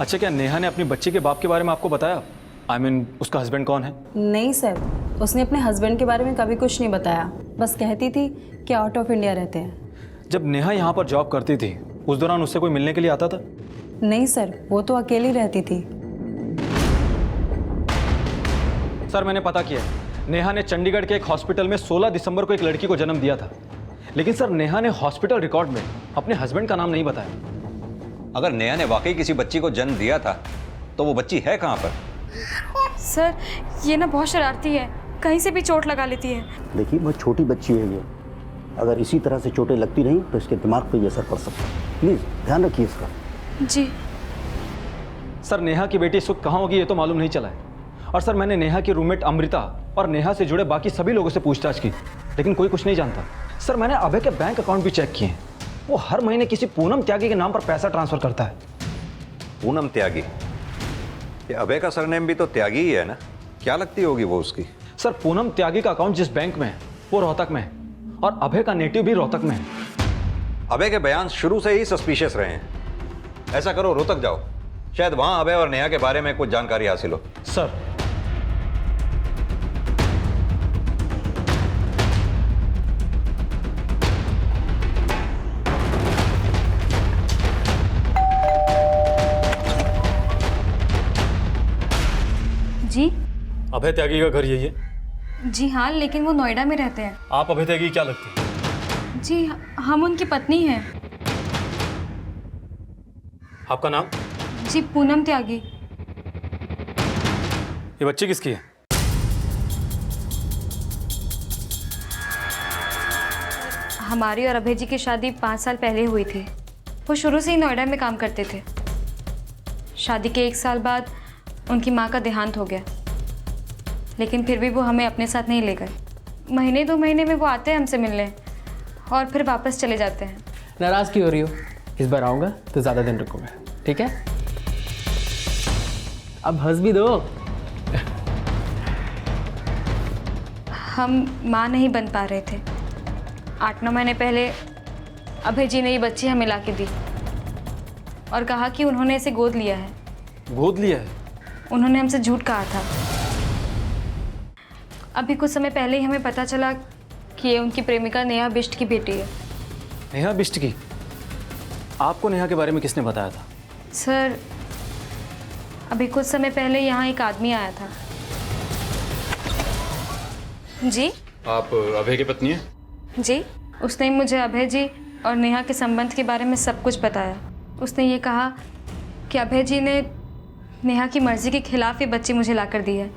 अच्छा, क्या नेहा ने अपनी बच्ची के बाप के बारे में आपको बताया? I mean, उसका हस्बैंड कौन है? नहीं सर, उसने अपने हस्बैंड के बारे में कभी कुछ नहीं बताया, बस कहती थी कि आउट ऑफ इंडिया रहते हैं। जब नेहा यहाँ पर जॉब करती थी उस दौरान उससे कोई मिलने के लिए आता था? नहीं सर, वो तो अकेली रहती थी। सर मैंने पता किया, नेहा ने चंडीगढ़ के एक हॉस्पिटल में 16 दिसंबर को एक लड़की को जन्म दिया था। लेकिन सर नेहा ने हॉस्पिटल रिकॉर्ड में अपने हस्बैंड का नाम नहीं बताया। अगर नेहा ने वाकई किसी बच्ची को जन्म दिया था तो वो बच्ची है कहाँ पर? सर ये ना बहुत शरारती है, कहीं से भी चोट लगा लेती है। देखिए बहुत छोटी बच्ची है ये, अगर इसी तरह से चोटें लगती रहीं तो इसके दिमाग पे ये असर पड़ सकता है। प्लीज़ ध्यान रखिए इसका। जी सर, नेहा की बेटी इस वक्त कहाँ होगी ये तो मालूम नहीं चला है। और सर मैंने नेहा की रूममेट अमृता और नेहा से जुड़े बाकी सभी लोगों से पूछताछ की, लेकिन कोई कुछ नहीं जानता। सर मैंने अभय के बैंक अकाउंट भी चेक किए, वो हर महीने किसी पूनम त्यागी के नाम पर पैसा ट्रांसफर करता है। पूनम त्यागी? ये अभय का सरनेम भी तो त्यागी ही है ना? क्या लगती होगी वो उसकी? सर पूनम त्यागी का अकाउंट जिस बैंक में है वो रोहतक में है और अभय का नेटिव भी रोहतक में है। अभय के बयान शुरू से ही सस्पिशियस रहे हैं। ऐसा करो, रोहतक जाओ, शायद वहां अभय और नेहा के बारे में कुछ जानकारी हासिल हो। सर जी अभय त्यागी का घर यही है? जी हाँ, लेकिन वो नोएडा में रहते हैं। आप अभय त्यागी क्या लगते हैं? जी हम उनकी पत्नी हैं। आपका नाम? जी पूनम त्यागी। ये बच्ची किसकी है? हमारी और अभय जी की शादी 5 साल पहले हुई थी। वो शुरू से ही नोएडा में काम करते थे। शादी के 1 साल बाद उनकी माँ का देहांत हो गया, लेकिन फिर भी वो हमें अपने साथ नहीं ले गए। महीने 2 महीने में वो आते हैं हमसे मिलने और फिर वापस चले जाते हैं। नाराज़ क्यों हो रही हो? इस बार आऊँगा तो ज़्यादा दिन रुकूंगा, ठीक है? अब हंस भी दो। हम माँ नहीं बन पा रहे थे। 8-9 महीने पहले अभय जी ने ये बच्ची हमें ला के दी और कहा कि उन्होंने इसे गोद लिया है। गोद लिया है? उन्होंने हमसे झूठ कहा था। अभी कुछ समय पहले ही हमें पता चला कि ये उनकी प्रेमिका नेहा बिष्ट की बेटी है। नेहा बिष्ट की? आपको नेहा के बारे में किसने बताया था? सर, अभी कुछ समय पहले यहाँ एक आदमी आया था। जी? आप अभय की पत्नी हैं? जी, उसने मुझे अभय जी और नेहा के संबंध के बारे में सब कुछ बताया। उसने ये कहा कि अभय जी ने नेहा की मर्जी के खिलाफ ये बच्ची मुझे लाकर दी है।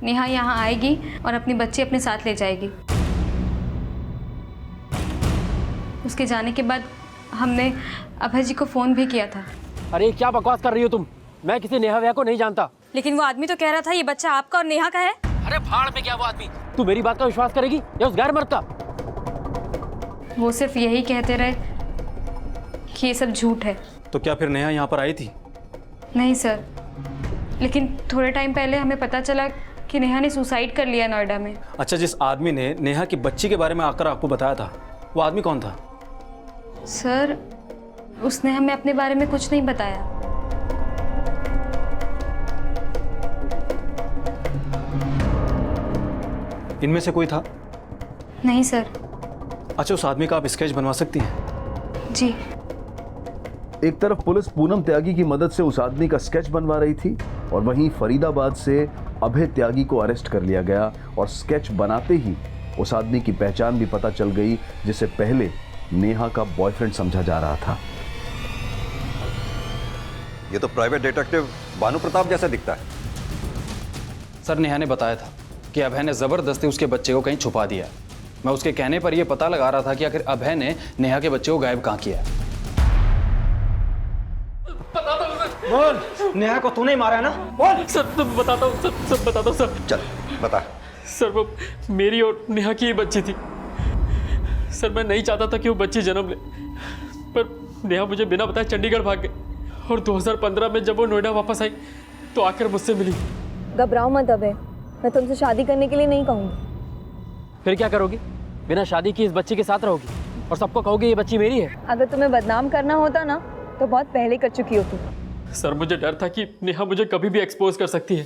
नेहा यहाँ आएगी और अपनी बच्ची अपने साथ ले जाएगी। उसके जाने के बाद हमने अभय जी को फ़ोन भी किया था। अरे क्या बकवास कर रही हो तुम? मैं किसी नेहा व्या को नहीं जानता। लेकिन वो आदमी तो कह रहा था ये बच्चा आपका और नेहा का है। अरे भाड़ में क्या वो आदमी? तू मेरी बात का विश्वास करेगी या उस गैर मर्द का? वो सिर्फ यही कहते रहे कि ये सब झूठ है। तो क्या फिर नेहा यहाँ पर आई थी? नहीं सर, लेकिन थोड़े टाइम पहले हमें पता चला कि नेहा ने सुसाइड कर लिया नोएडा में। अच्छा, जिस आदमी ने नेहा की बच्ची के बारे में आकर आपको बताया था, वो आदमी कौन था? सर, उसने हमें अपने बारे में कुछ नहीं बताया। इनमें से कोई था? नहीं सर। अच्छा, उस आदमी का आप स्केच बनवा सकती हैं? जी। एक तरफ पुलिस पूनम त्यागी की मदद से उस आदमी का स्केच बनवा रही थी और वहीं फरीदाबाद से अभय त्यागी को अरेस्ट कर लिया गया और स्केच बनाते ही उस आदमी की पहचान भी पता चल गई जिसे पहले नेहा का बॉयफ्रेंड समझा जा रहा था। ये तो प्राइवेट डिटेक्टिव भानु प्रताप जैसा दिखता है। सर, नेहा ने बताया था कि अभय ने जबरदस्ती उसके बच्चे को कहीं छुपा दिया। मैं उसके कहने पर यह पता लगा रहा था कि आखिर अभय ने नेहा के बच्चे को गायब कहाँ किया। बोल, नेहा को तूने ही मारा है ना? बोल। सर, बताता हूँ सर, सब बताता हूँ सर। चल बता। सर, वो मेरी और नेहा की ही बच्ची थी। सर, मैं नहीं चाहता था कि वो बच्ची जन्म ले, पर नेहा मुझे बिना बताए चंडीगढ़ भाग गई और 2015 में जब वो नोएडा वापस आई तो आकर मुझसे मिली। घबराओ मत अभय, मैं तुमसे शादी करने के लिए नहीं कहूँगी। फिर क्या करोगी? बिना शादी की इस बच्ची के साथ रहोगी और सबको कहोगे ये बच्ची मेरी है? अगर तुम्हें बदनाम करना होता ना तो बहुत पहले कर चुकी हो तुम। सर, मुझे डर था कि नेहा मुझे कभी भी एक्सपोज कर सकती है,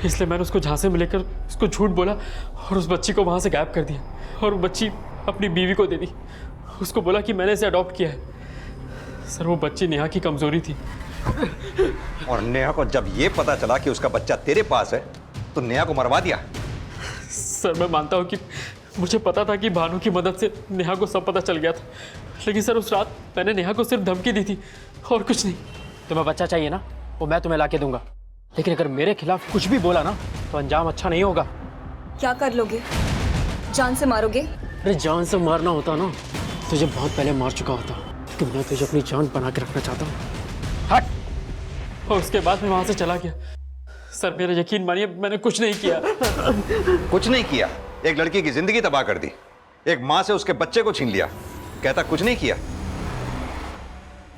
इसलिए मैंने उसको झांसे में लेकर उसको झूठ बोला और उस बच्ची को वहाँ से गायब कर दिया और वो बच्ची अपनी बीवी को दे दी। उसको बोला कि मैंने इसे अडॉप्ट किया है। सर, वो बच्ची नेहा की कमजोरी थी। और नेहा को जब ये पता चला कि उसका बच्चा तेरे पास है तो नेहा को मरवा दिया। सर, मैं मानता हूँ कि मुझे पता था कि भानु की मदद से नेहा को सब पता चल गया था, लेकिन सर उस रात मैंने नेहा को सिर्फ धमकी दी थी और कुछ नहीं। तुम्हें बच्चा चाहिए ना, वो मैं तुम्हें ला के दूंगा, लेकिन अगर मेरे खिलाफ कुछ भी बोला ना तो अंजाम अच्छा नहीं होगा। क्या कर लोगे? जान से मारोगे? अरे जान से मारना होता ना तुझे बहुत पहले मार चुका होता, कि मैं तुझे अपनी जान बना के रखना चाहता हूँ। हट। और उसके बाद मैं वहाँ से चला गया। सर, मेरा यकीन मानिए, मैंने कुछ नहीं किया। कुछ नहीं किया? एक लड़की की जिंदगी तबाह कर दी, एक माँ से उसके बच्चे को छीन लिया, कहता कुछ नहीं किया?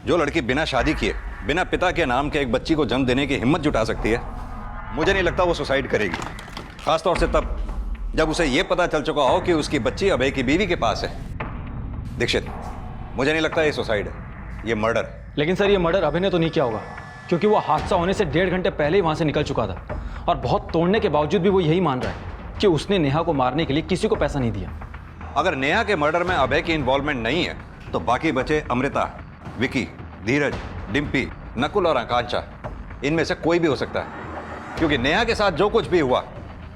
जो लड़की बिना शादी किए, बिना पिता के नाम के एक बच्ची को जन्म देने की हिम्मत जुटा सकती है, मुझे नहीं लगता वो सुसाइड करेगी। खासतौर से तब जब उसे ये पता चल चुका हो कि उसकी बच्ची अभय की बीवी के पास है। दीक्षित, मुझे नहीं लगता ये सुसाइड है, ये मर्डर। लेकिन सर, ये मर्डर अभय ने तो नहीं किया होगा, क्योंकि वो हादसा होने से 1.5 घंटे पहले ही वहाँ से निकल चुका था और बहुत तोड़ने के बावजूद भी वो यही मान रहा है कि उसने नेहा को मारने के लिए किसी को पैसा नहीं दिया। अगर नेहा के मर्डर में अभय की इन्वॉल्वमेंट नहीं है तो बाकी बचे अमृता, विकी, धीरज, डिम्पी, नकुल और आकांक्षा, इनमें से कोई भी हो सकता है, क्योंकि नेहा के साथ जो कुछ भी हुआ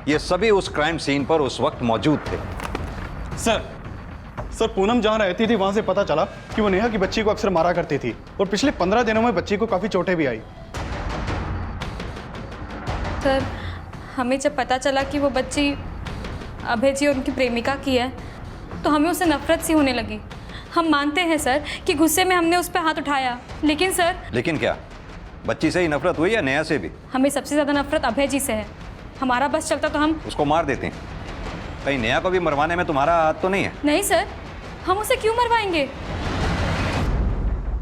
ये सभी उस क्राइम सीन पर उस वक्त मौजूद थे। सर, पूनम जहाँ रहती थी वहाँ से पता चला कि वो नेहा की बच्ची को अक्सर मारा करती थी और पिछले 15 दिनों में बच्ची को काफ़ी चोटें भी आई। सर, हमें जब पता चला कि वो बच्ची अभय जी और उनकी प्रेमिका की है तो हमें उससे नफरत सी होने लगी। हम मानते हैं सर कि गुस्से में हमने उस पर हाथ उठाया, लेकिन सर। लेकिन क्या? बच्ची से ही नफरत हुई या नेहा से भी? हमें सबसे ज़्यादा नफरत अभय जी से है। हमारा बस चलता तो हम उसको मार देते हैं। कहीं नेहा को भी मरवाने में तुम्हारा हाथ तो नहीं है? नहीं सर, हम उसे क्यों मरवाएंगे?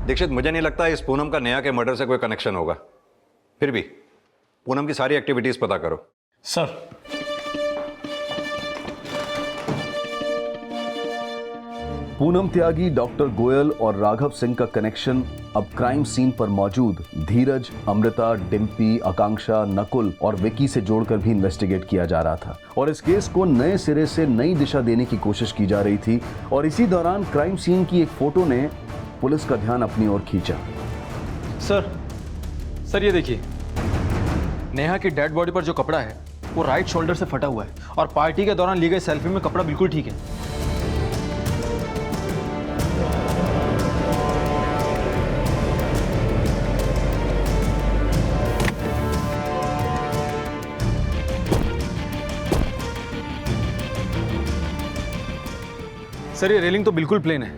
दीक्षित, मुझे नहीं लगता इस पूनम का नेहा के मर्डर से कोई कनेक्शन होगा। फिर भी पूनम की सारी एक्टिविटीज पता करो। सर, पूनम त्यागी, डॉक्टर गोयल और राघव सिंह का कनेक्शन अब क्राइम सीन पर मौजूद धीरज, अमृता, डिम्पी, आकांक्षा, नकुल और विकी से जोड़कर भी इन्वेस्टिगेट किया जा रहा था और इस केस को नए सिरे से नई दिशा देने की कोशिश की जा रही थी। और इसी दौरान क्राइम सीन की एक फोटो ने पुलिस का ध्यान अपनी ओर खींचा। सर ये देखिए, नेहा की डेड बॉडी पर जो कपड़ा है वो राइट शोल्डर से फटा हुआ है और पार्टी के दौरान ली गई सेल्फी में कपड़ा बिल्कुल ठीक है। सर ये रेलिंग तो बिल्कुल प्लेन है,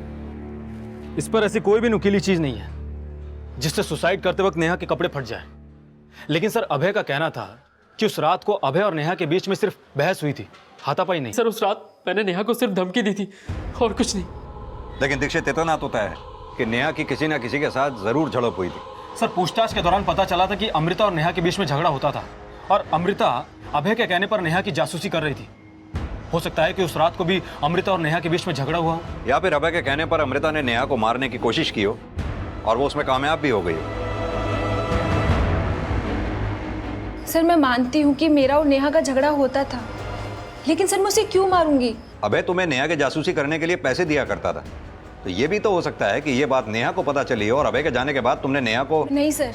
इस पर ऐसी कोई भी नुकीली चीज नहीं है जिससे सुसाइड करते वक्त नेहा के कपड़े फट जाए। लेकिन सर अभय का कहना था कि उस रात को अभय और नेहा के बीच में सिर्फ बहस हुई थी, हाथापाई नहीं। सर उस रात मैंने नेहा को सिर्फ धमकी दी थी और कुछ नहीं। लेकिन दीक्षित, इतना तो तय है कि नेहा की किसी ना किसी के साथ जरूर झड़प हुई थी। सर पूछताछ के दौरान पता चला था कि अमृता और नेहा के बीच में झगड़ा होता था और अमृता अभय के कहने पर नेहा की जासूसी कर रही थी। हो सकता है कि उस रात को भी अमृता और नेहा के बीच में झगड़ा हुआ हो, या फिर अभय के कहने पर अमृता ने नेहा को मारने की कोशिश की हो और वो उसमें कामयाब भी हो गई हो। सर मैं मानती हूँ कि मेरा और नेहा का झगड़ा होता था, लेकिन सर मैं उसे क्यों मारूंगी? अभय तुम्हें नेहा के जासूसी करने के लिए पैसे दिया करता था, तो ये भी तो हो सकता है कि ये बात नेहा को पता चली और अभय के जाने के बाद तुमने नेहा को। नहीं सर,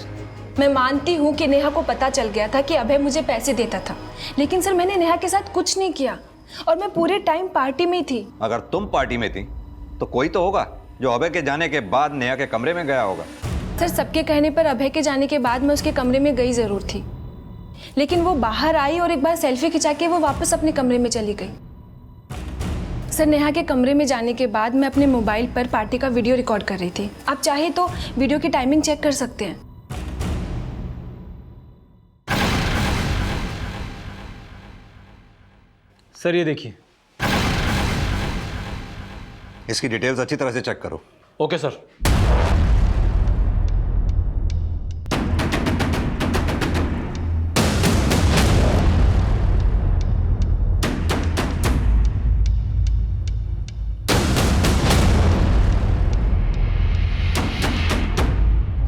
मैं मानती हूँ कि नेहा को पता चल गया था कि अभय मुझे पैसे देता था, लेकिन सर मैंने नेहा के साथ कुछ नहीं किया और मैं पूरे टाइम पार्टी में थी। अगर तुम पार्टी में थी तो कोई तो होगा जो अभय के जाने के बाद नेहा के कमरे में गया होगा। सर सबके कहने पर अभय के जाने के बाद मैं उसके कमरे में गई जरूर थी, लेकिन वो बाहर आई और एक बार सेल्फी खिंचा के वो वापस अपने कमरे में चली गई। सर नेहा के कमरे में जाने के बाद मैं अपने मोबाइल पर पार्टी का वीडियो रिकॉर्ड कर रही थी। आप चाहे तो वीडियो की टाइमिंग चेक कर सकते हैं। सर ये देखिए, इसकी डिटेल्स अच्छी तरह से चेक करो। Okay sir.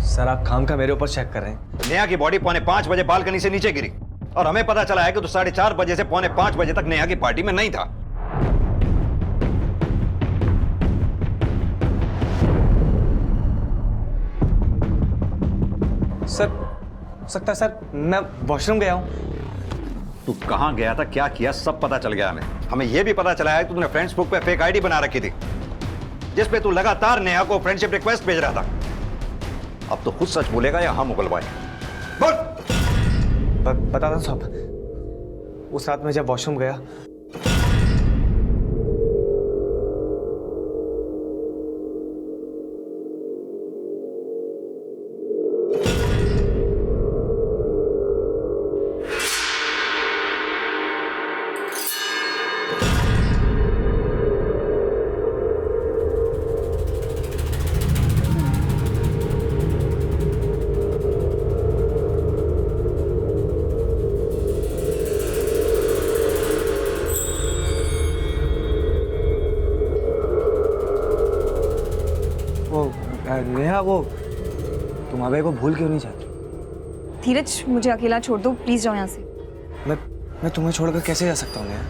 सर आप खाम का मेरे ऊपर चेक कर रहे हैं। नेहा की बॉडी 4:45 बजे बालकनी से नीचे गिरी और हमें पता चला है कि तू 4:30 बजे से 4:45 बजे तक नेहा की पार्टी में नहीं था। सर हो सकता है सर मैं वॉशरूम गया हूँ। तू कहाँ गया था, क्या किया, सब पता चल गया हमें। हमें यह भी पता चला है कि तूने फेसबुक पे फेक आईडी बना रखी थी जिस पे तू लगातार नेहा को फ्रेंडशिप रिक्वेस्ट भेज रहा था। अब तो खुद सच बोलेगा या हम उगलवाए? बोल। बता दो साहब, उस रात में जब वॉशरूम गया नेहा, वो तुम अभय को भूल क्यों नहीं जाती? धीरज मुझे अकेला छोड़ दो प्लीज, जाओ यहाँ से। मैं तुम्हें छोड़कर कैसे जा सकता हूँ नेहा?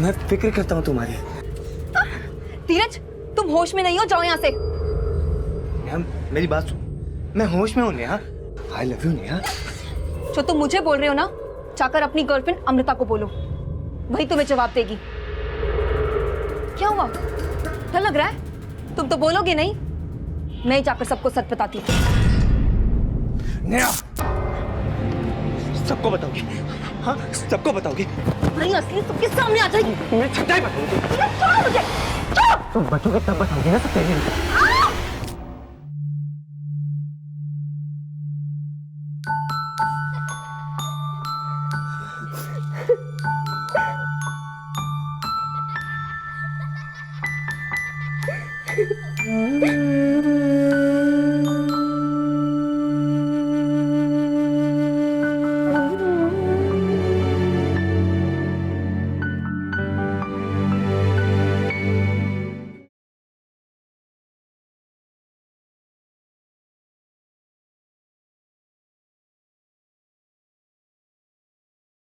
मैं फिक्र करता हूँ तुम्हारी। धीरज तुम होश में नहीं हो, जाओ यहाँ से। नेहा मेरी बात सुन, मैं होश में हूँ Neha. I love you Neha. जो तुम मुझे बोल रहे हो ना, जाकर अपनी गर्लफ्रेंड अमृता को बोलो, वही तुम्हें जवाब देगी। क्या हुआ, डर लग रहा है? तुम तो बोलोगे नहीं, मैं जाकर सबको सच बताती हूँ। नेहा सबको बताओगी? हाँ, सबको बताओगी? नहीं, असली सबके सामने आ जाएगी। मैं सच्चाई बताऊंगी। छोड़ो मुझे, छोड़ो। तुम बचोगे तब बताओगी ना सब पहले।